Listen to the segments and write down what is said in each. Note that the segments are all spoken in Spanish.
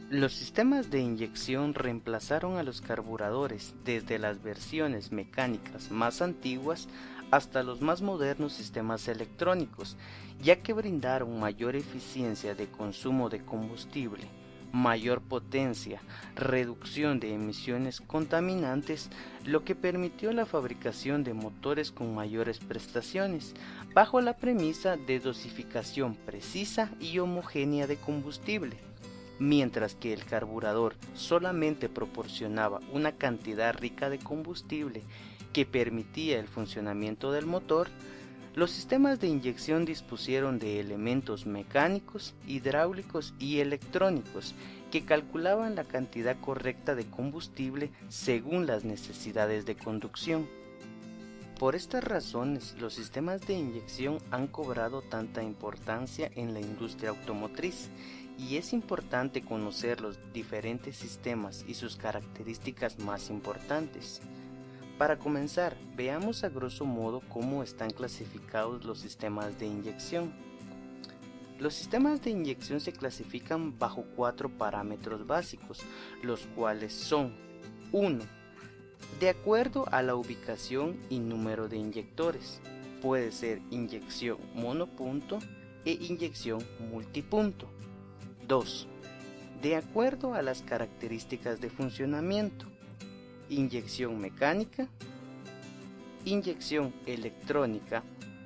Los sistemas de inyección reemplazaron a los carburadores desde las versiones mecánicas más antiguas hasta los más modernos sistemas electrónicos, ya que brindaron mayor eficiencia de consumo de combustible, mayor potencia, reducción de emisiones contaminantes, lo que permitió la fabricación de motores con mayores prestaciones, bajo la premisa de dosificación precisa y homogénea de combustible. Mientras que el carburador solamente proporcionaba una cantidad rica de combustible que permitía el funcionamiento del motor, los sistemas de inyección dispusieron de elementos mecánicos, hidráulicos y electrónicos que calculaban la cantidad correcta de combustible según las necesidades de conducción. Por estas razones, los sistemas de inyección han cobrado tanta importancia en la industria automotriz, y es importante conocer los diferentes sistemas y sus características más importantes. Para comenzar, veamos a grosso modo cómo están clasificados los sistemas de inyección. Los sistemas de inyección se clasifican bajo 4 parámetros básicos, los cuales son: 1. De acuerdo a la ubicación y número de inyectores, puede ser inyección monopunto e inyección multipunto. 2. De acuerdo a las características de funcionamiento, inyección mecánica, inyección electrónica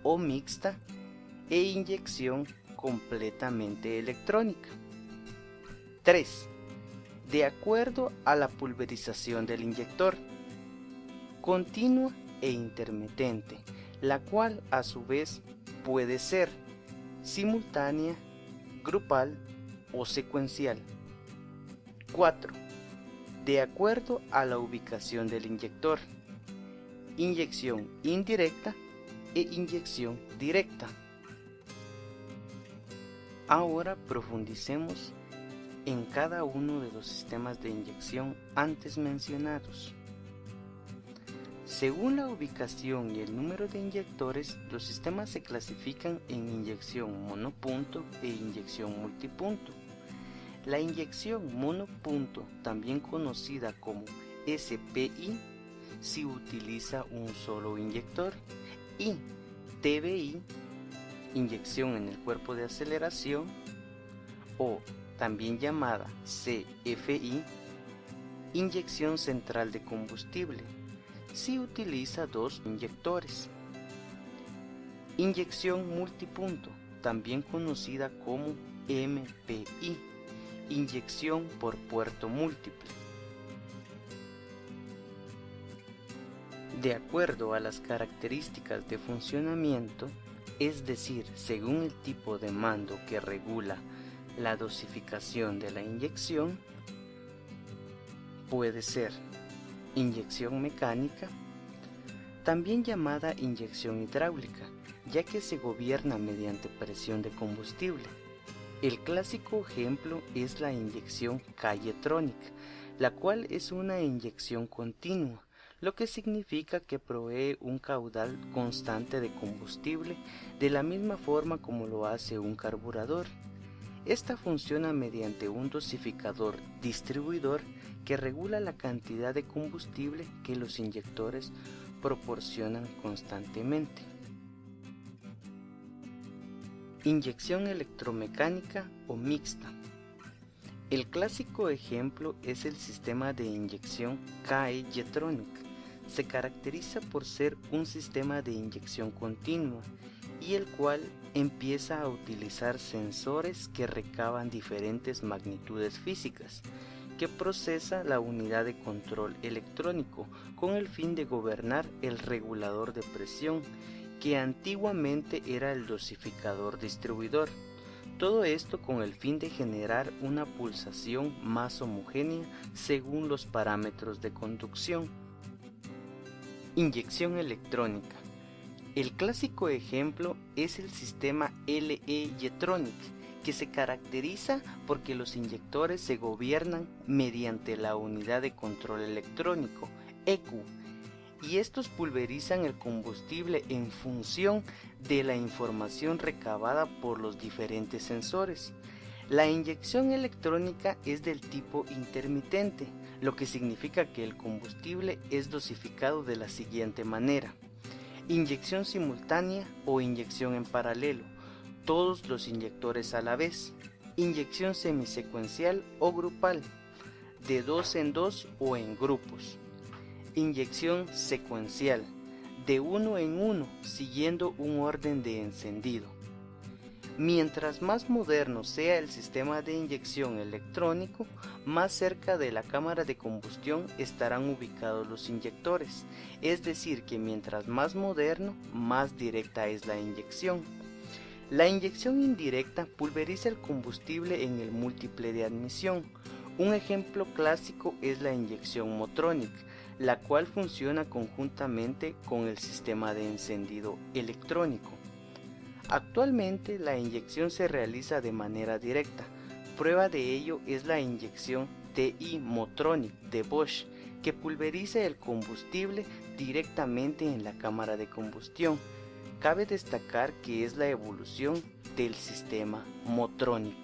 o mixta e inyección completamente electrónica. 3. De acuerdo a la pulverización del inyector, continua e intermitente, la cual a su vez puede ser simultánea, grupal o secuencial. 4. De acuerdo a la ubicación del inyector, inyección indirecta e inyección directa. Ahora profundicemos en cada uno de los sistemas de inyección antes mencionados. Según la ubicación y el número de inyectores, los sistemas se clasifican en inyección monopunto e inyección multipunto. La inyección monopunto, también conocida como SPI, si utiliza un solo inyector, y TBI, inyección en el cuerpo de aceleración, o también llamada CFI, inyección central de combustible, si utiliza dos inyectores. Inyección multipunto, también conocida como MPI, inyección por puerto múltiple. De acuerdo a las características de funcionamiento, es decir, según el tipo de mando que regula la dosificación de la inyección, puede ser inyección mecánica, también llamada inyección hidráulica, ya que se gobierna mediante presión de combustible. El clásico ejemplo es la inyección K-Jetronic, la cual es una inyección continua, lo que significa que provee un caudal constante de combustible de la misma forma como lo hace un carburador. Esta funciona mediante un dosificador distribuidor que regula la cantidad de combustible que los inyectores proporcionan constantemente. Inyección electromecánica o mixta. El clásico ejemplo es el sistema de inyección K-Jetronic. Se caracteriza por ser un sistema de inyección continua y el cual empieza a utilizar sensores que recaban diferentes magnitudes físicas, que procesa la unidad de control electrónico con el fin de gobernar el regulador de presión, que antiguamente era el dosificador distribuidor. Todo esto con el fin de generar una pulsación más homogénea según los parámetros de conducción. Inyección electrónica. El clásico ejemplo es el sistema LE-Jetronic, que se caracteriza porque los inyectores se gobiernan mediante la unidad de control electrónico, ECU, y estos pulverizan el combustible en función de la información recabada por los diferentes sensores. La inyección electrónica es del tipo intermitente, lo que significa que el combustible es dosificado de la siguiente manera: inyección simultánea o inyección en paralelo, todos los inyectores a la vez; inyección semisecuencial o grupal, de 2 en 2 o en grupos; inyección secuencial, de 1 en 1 siguiendo un orden de encendido. Mientras más moderno sea el sistema de inyección electrónico, más cerca de la cámara de combustión estarán ubicados los inyectores, es decir que mientras más moderno, más directa es la inyección. La inyección indirecta pulveriza el combustible en el múltiple de admisión. Un ejemplo clásico es la inyección Motronic, la cual funciona conjuntamente con el sistema de encendido electrónico. Actualmente la inyección se realiza de manera directa. Prueba de ello es la inyección TI Motronic de Bosch, que pulveriza el combustible directamente en la cámara de combustión. Cabe destacar que es la evolución del sistema Motronic.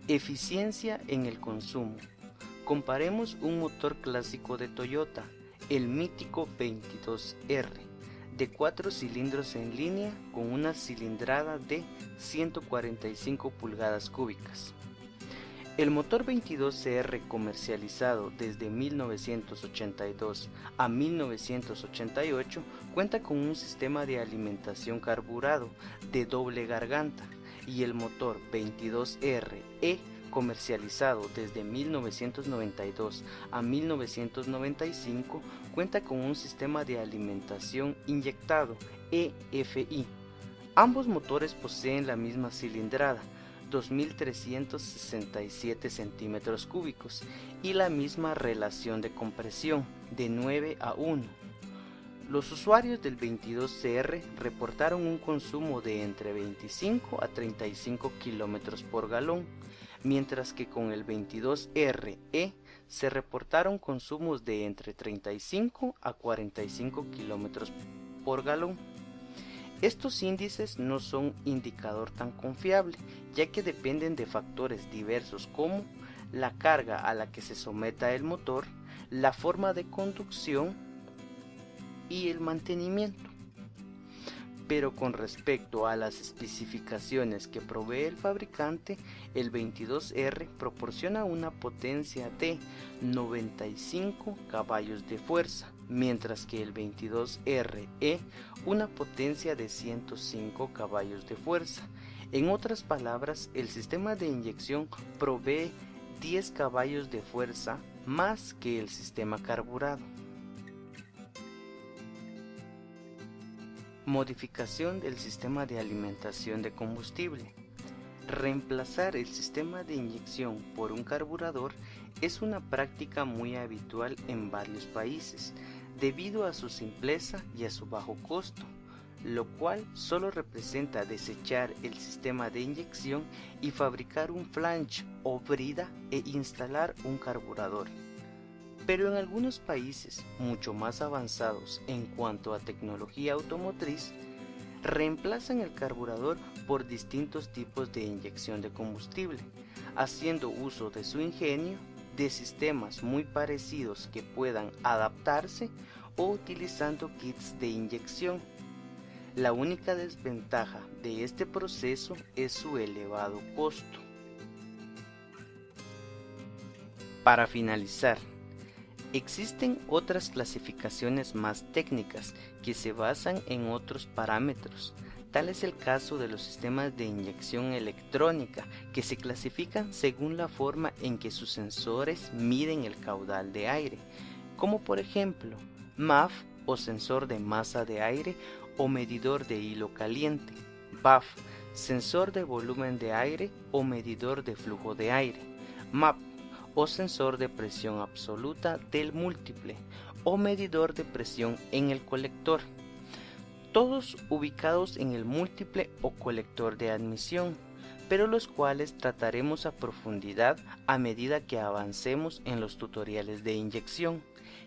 Eficiencia en el consumo. Comparemos un motor clásico de Toyota, el mítico 22R, de 4 cilindros en línea con una cilindrada de 145 pulgadas cúbicas. El motor 22R, comercializado desde 1982 a 1988, cuenta con un sistema de alimentación carburado de doble garganta, y el motor 22RE, comercializado desde 1992 a 1995, cuenta con un sistema de alimentación inyectado EFI. Ambos motores poseen la misma cilindrada, 2.367 centímetros cúbicos, y la misma relación de compresión, de 9 a 1. Los usuarios del 22CR reportaron un consumo de entre 25 a 35 km por galón, mientras que con el 22RE se reportaron consumos de entre 35 a 45 km por galón. Estos índices no son indicador tan confiable, ya que dependen de factores diversos como la carga a la que se someta el motor, la forma de conducción y el mantenimiento. Pero con respecto a las especificaciones que provee el fabricante, el 22R proporciona una potencia de 95 caballos de fuerza, mientras que el 22RE una potencia de 105 caballos de fuerza. En otras palabras, el sistema de inyección provee 10 caballos de fuerza más que el sistema carburado. Modificación del sistema de alimentación de combustible. Reemplazar el sistema de inyección por un carburador es una práctica muy habitual en varios países, debido a su simpleza y a su bajo costo, lo cual solo representa desechar el sistema de inyección y fabricar un flange o brida e instalar un carburador. Pero en algunos países mucho más avanzados en cuanto a tecnología automotriz, reemplazan el carburador por distintos tipos de inyección de combustible, haciendo uso de su ingenio, de sistemas muy parecidos que puedan adaptarse o utilizando kits de inyección. La única desventaja de este proceso es su elevado costo. Para finalizar, existen otras clasificaciones más técnicas que se basan en otros parámetros. Tal es el caso de los sistemas de inyección electrónica, que se clasifican según la forma en que sus sensores miden el caudal de aire, como por ejemplo MAF o sensor de masa de aire o medidor de hilo caliente, BAF, sensor de volumen de aire o medidor de flujo de aire, MAP, o sensor de presión absoluta del múltiple o medidor de presión en el colector, todos ubicados en el múltiple o colector de admisión, pero los cuales trataremos a profundidad a medida que avancemos en los tutoriales de inyección.